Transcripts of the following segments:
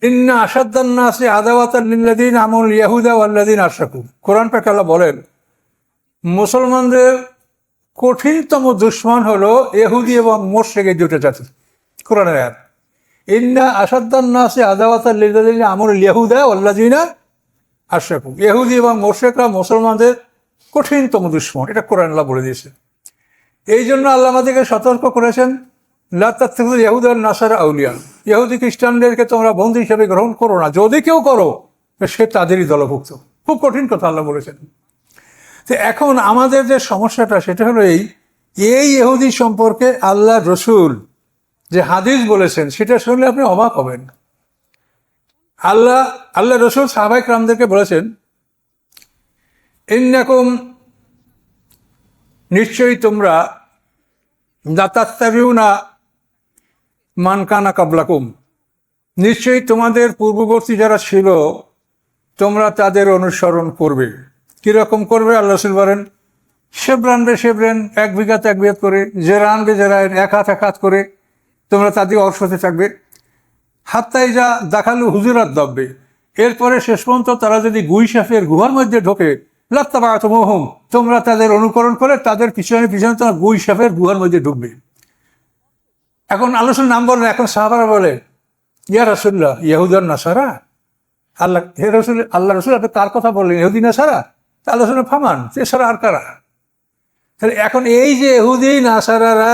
ইন্না আসাদ্দান নাসি আদাওয়াতান লিল্লাযীনা আমানুল ইয়াহুদা ওয়াল্লাযীনা আশরাকু। কোরআন পাক আল্লাহ বলেন, মুসলমানদের কঠিনতম দুশমন হলো ইহুদি এবং মুশরিক, এই দুটো জাতি। কোরআনের আয়াত, ইন্না আসাদ্দান নাসি আদাওয়াতান লিল্লাযীনা আমানুল ইয়াহুদা ওয়াল্লাযীনা আশরাকু। ইহুদি এবং মুশরিকরা মুসলমানদের কঠিনতম দুশমন, এটা কোরআন আল্লাহ বলে দিয়েছে। এই জন্য আল্লাহ আমাদেরকে সতর্ক করেছেন, লা তাত্তাখিযুল ইয়াহুদা ওয়ান নাসারা আউলিয়া, ইহুদি খ্রিস্টানদেরকে তোমরা বন্ধু হিসেবে গ্রহণ করো না, যদি কেউ করো সে তাদেরই দলভুক্ত। খুব কঠিন কথা আল্লাহ বলেছেন। তো এখন আমাদের যে সমস্যাটা সেটা হলো এই ইহুদি সম্পর্কে আল্লাহ রসুল যে হাদিস বলেছেন সেটা শুনলে আপনি অবাক হবেন। আল্লাহ রসুল সাহাবায়ে কেরামদেরকে বলেছেন, ইন্নাকুম, নিশ্চয়ই তোমরা, লা তাত্তাবিউনা মান কানা কাবলাকুম, নিশ্চয়ই তোমাদের পূর্ববর্তী যারা ছিল তোমরা তাদের অনুসরণ করবে। কীরকম করবে? আল্লাহ রসুল বলেন, শেবরান বে শেবরেন, এক বিঘাতে এক বিঘাত করে, জেরান বে জেরাইন, এক হাত করে তোমরা তাদের অংশতে থাকবে। হাত্তাই যা দেখালু হুজুরাত দব্বে, এরপরে শেষ পর্যন্ত তারা যদি গুই সাপের গুহার মধ্যে ঢোকে, লাত্তাবাতুমুহুম, তোমরা তাদের অনুকরণ করে তাদের পিছনে পিছনে তোমরা গুই সাপের গুহার মধ্যে ঢুকবে। এখন আল্লাহ রসুল নাম বলেন, এখন সাহাবারা বলে, ইয়া রাসূলুল্লাহ, ইহুদান নাসারা। আল্লাহ রসুল আপনি কার কথা বললেন? ইহুদি নাসারা? আল্লাহ রসুল ফামান, এছাড়া আর কারা? তাহলে এখন এই যে ইহুদি নাসারারা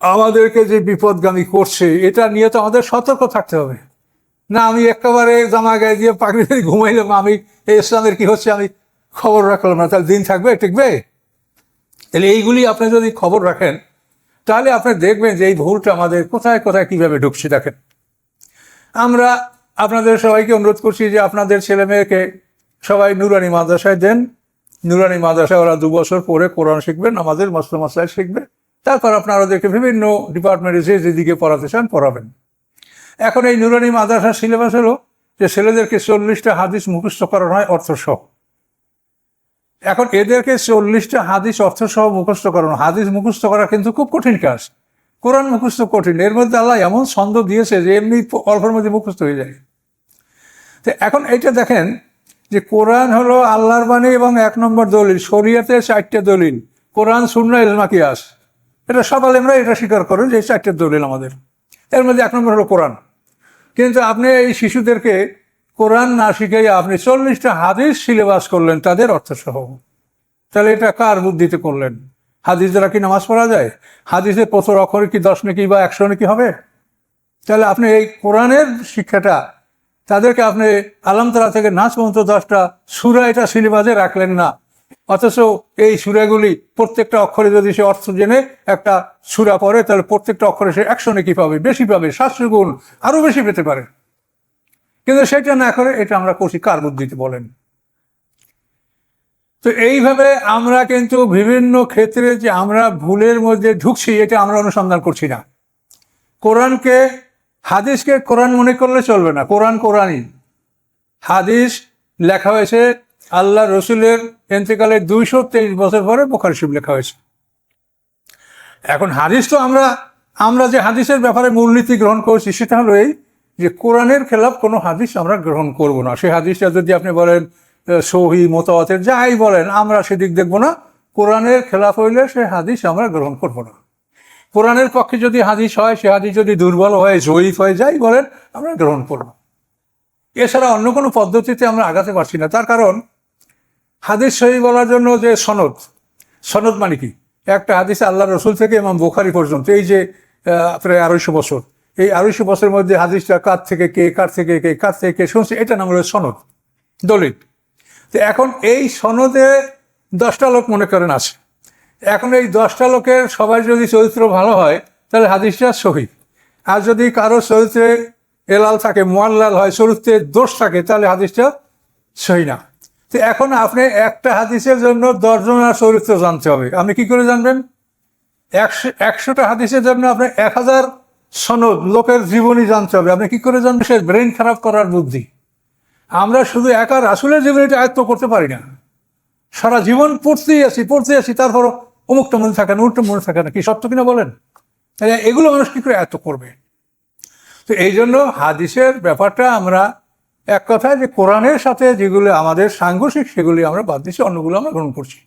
আমাদেরকে যে বিপদগামী করছে, এটা নিয়ে তো আমাদের সতর্ক থাকতে হবে। না আমি একেবারে জামা গায়ে দিয়ে পাগড়ি দিয়ে ঘুমাইলাম, আমি এই ইসলামের কি হচ্ছে আমি খবর রাখলাম না, তাহলে দিন থাকবে, টিকবে? তাহলে এইগুলি আপনি যদি খবর রাখেন তাহলে আপনি দেখবেন যে এই ভুলটা আমাদের কোথায় কোথায় কীভাবে ঢুকছে। দেখেন, আমরা আপনাদের সবাইকে অনুরোধ করছি যে আপনাদের ছেলে মেয়েকে সবাই নুরানি মাদ্রাসায় দেন। নুরানি মাদ্রাসায় ওরা 2 বছর পরে কোরআন শিখবেন, আমাদের মাসলা মাসলায় শিখবে, তারপর আপনারা ওদেরকে বিভিন্ন ডিপার্টমেন্টে যেদিকে পড়াতে চান পড়াবেন। এখন এই নুরানি মাদ্রাসার সিলেবাস হলো যে ছেলেদেরকে 40টা হাদিস মুখস্থ করানো হয় অর্থসহ। এখন এদেরকে 40টা হাদিস অর্থসহ মুখস্থ করানো, হাদিস মুখস্থ করা কিন্তু খুব কঠিন কাজ। কোরআন মুখস্থ কঠিন, এর মধ্যে আল্লাহ এমন ছন্দ দিয়েছে যে এমনি অল্পের মধ্যে মুখস্থ হয়ে যায়। তো এখন এইটা দেখেন যে কোরআন হলো আল্লাহর বাণী এবং 1 নম্বর দলিল, শরীয়তে 4টে দলিল, কোরআন, সুন্নাহ, ইজমা, কিয়াস। এটা সব আলেমরা এটা স্বীকার করেন যে 4টে দলিল আমাদের, এর মধ্যে 1 নম্বর হলো কোরআন। কিন্তু আপনি এই শিশুদেরকে কোরআন না শিখাইয়া আপনি 40টা হাদিস সিলেবাস করলেন তাদের অর্থসহ, তাহলে এটা কার বুদ্ধিতে করলেন? হাদিস দ্বারা কি নামাজ পড়া যায়? হাদিসের প্রথম অক্ষরে কি 10 নাকি বা 100 নাকি হবে? তাহলে আপনি এই কোরআনের শিক্ষাটা তাদেরকে আপনি আলামতারা থেকে নাচ পর্যন্ত 10টা সূরা এটা সিলেবাসে রাখলেন না, অথচ এই সূরাগুলি প্রত্যেকটা অক্ষরে যদি সে অর্থ জেনে একটা সূরা পড়ে তাহলে প্রত্যেকটা অক্ষরে সে 100 নাকি পাবে, বেশি পাবে, 700 গুণ আরও বেশি পেতে পারে। কিন্তু সেটা না করে এটা আমরা করছি কার বুদ্ধিতে বলেন? তো এইভাবে আমরা কিন্তু বিভিন্ন ক্ষেত্রে যে আমরা ভুলের মধ্যে ঢুকছি এটা আমরা অনুসন্ধান করছি না। কোরআনকে, হাদিসকে কোরআন মনে করলে চলবে না। কোরআন কোরআনই, হাদিস লেখা হয়েছে আল্লাহ রসুলের ইন্তেকালের 223 বছর পরে বুখারী শরীফ লেখা হয়েছে। এখন হাদিস তো আমরা যে হাদিসের ব্যাপারে মূলনীতি গ্রহণ করছি সেটা হলো এই যে কোরআনের খেলাফ কোনো হাদিস আমরা গ্রহণ করব না। সেই হাদিসটা যদি আপনি বলেন সহি, মুতাওয়াতির, যাই বলেন, আমরা সেদিক দেখব না। কোরআনের খেলাফ হইলে সে হাদিস আমরা গ্রহণ করব না। কোরআনের পক্ষে যদি হাদিস হয়, সে হাদিস যদি দুর্বল হয়, জয়ীফ হয়ে যাই বলেন, আমরা গ্রহণ করব। এছাড়া অন্য কোনো পদ্ধতিতে আমরা আগাতে পারছি না। তার কারণ হাদিস সহি বলার জন্য যে সনদ মানে কি? একটা হাদিস আল্লাহ রসুল থেকে ইমাম বুখারী পর্যন্ত, এই যে প্রায় 250 বছর, এই 250 বছরের মধ্যে হাদিসটা কার থেকে কে শুনছে, এটা নাম হলো সনদ, দলিল। তো এখন এই সনদে 10টা লোক মনে করেন আছে। এখন এই 10টা লোকের সবাই যদি চরিত্র ভালো হয় তাহলে হাদিসটা সহি, আর যদি কারো চরিত্রে এলাল থাকে, মুআল্লাল হয়, চরিত্রে দোষ থাকে, তাহলে হাদিসটা সহি না। তো এখন আপনি একটা হাদিসের জন্য 10 জনের চরিত্র জানতে হবে। আপনি কি করে জানবেন? 100টা হাদিসের জন্য আপনার 1000 সনদ লোকের জীবনী জানতে হবে। আপনি কি করে জানবেন? সে ব্রেন খারাপ করার বুদ্ধি। আমরা শুধু একা রাসূলের জীবনীটা আয়ত্ত করতে পারি না, সারা জীবন পড়তেই আছি, তারপর অমুকটা মনে থাকে না, উল্টো মনে থাকে না। কি সত্য কিনা বলেন? এগুলো মানুষ কি করে আয়ত্ত করবে? তো এই জন্য হাদিসের ব্যাপারটা আমরা এক কথায় যে কোরআনের সাথে যেগুলো আমাদের সাংঘর্ষিক সেগুলি আমরা বাদ দিচ্ছি, অন্যগুলো আমরা গ্রহণ করছি।